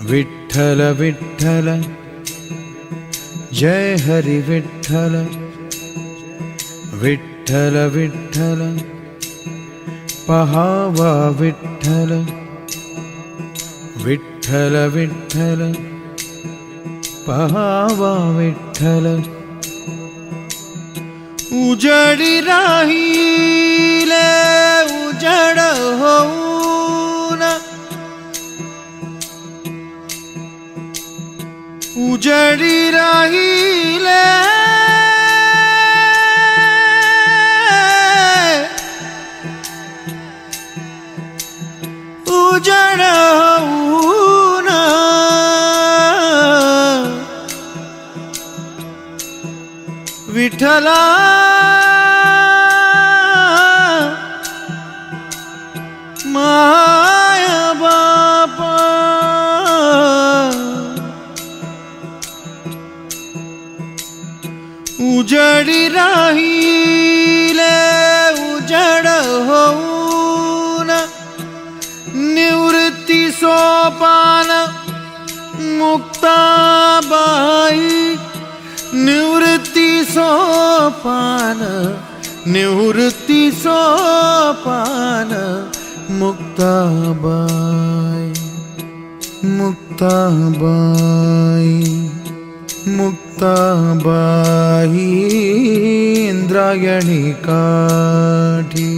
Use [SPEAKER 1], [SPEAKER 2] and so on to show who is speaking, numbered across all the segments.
[SPEAKER 1] विठ्ठल विठ्ठल जय हरि विठ्ठल विठ्ठल विठ्ठल पहावा विठ्ठल विठ्ठल विठ्ठल पहावा विठ्ठल उजडी राहिले उजड होऊन उजडी राहिले उजड होऊन विठ्ठला माया बापा उजडी राहिले उजड होऊन निवृत्ती सोपान मुक्ताबाई निवृत्ती सोपान निवृत्ती सोपान मुक्ताबाई मुक्ताबाई मुक्ताबाई इंद्रायणी काठी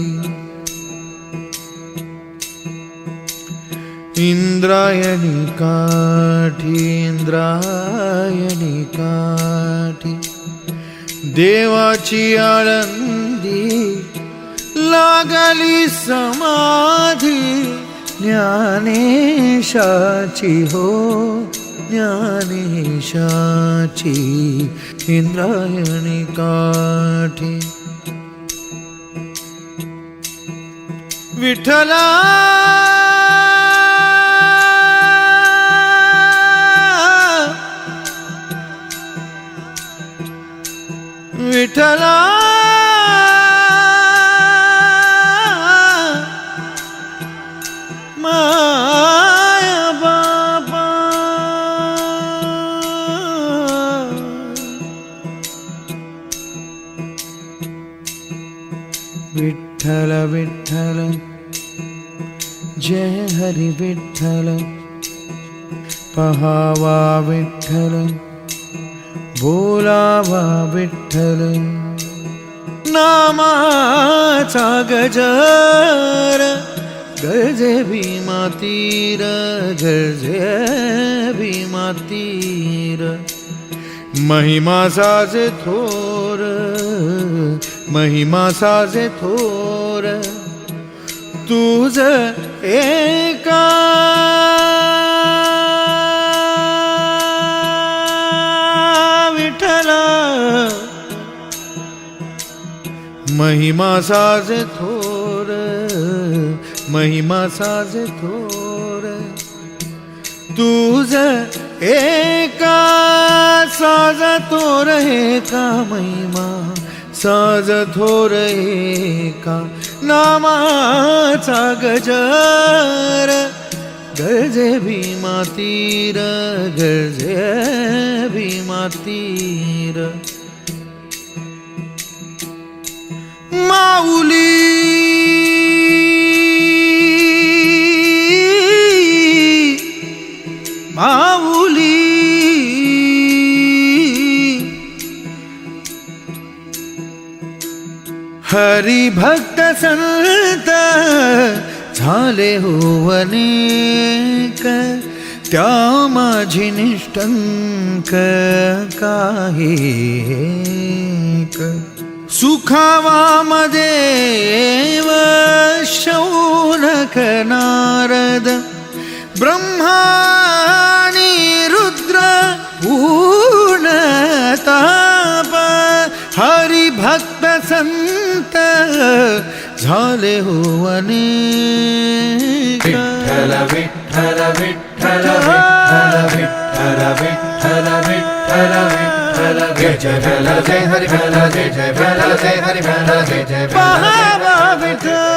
[SPEAKER 1] इंद्रायणी काठी इंद्रायणी काठी देवाची आळंदी लागली समाधी ज्ञानेशाची हो ज्ञानेशाची इंद्रायणी काठी विठ्ठला विठ्ठला माया बापा विठ्ठल विठ्ठल जय हरि विठ्ठल पहावा विठ्ठल बोलावा विठ्ठल नामाचा गजर गरजे भीमा तीर गरजे भीमा तीर महिमा साजे थोर महिमा साजे थोर तुझ एका महिमा साज थोर महिमा साज थोर तुझ एका साज थोर एका महिमा साज थोर एका नामाचा गजर गरजे भीमा तीर गरजे भीमा तीर माऊली माऊली हरी भक्त संत झाले हो अनेक त्या माझी निष्ठंक काही सुखावा मदेव शौनक नारद ब्रह्माणी रुद्र पूर्णताप हरिभक्त संत झाले हो अनेक
[SPEAKER 2] विठ्ठल विठ्ठल विठ्ठल विठ्ठल विठ्ठल विठ्ठल विठ्ठल विठ्ठल जय जय भला जय हरि भला जय जय भला जय हरि भला जय जय
[SPEAKER 1] पहावा विठ्ठल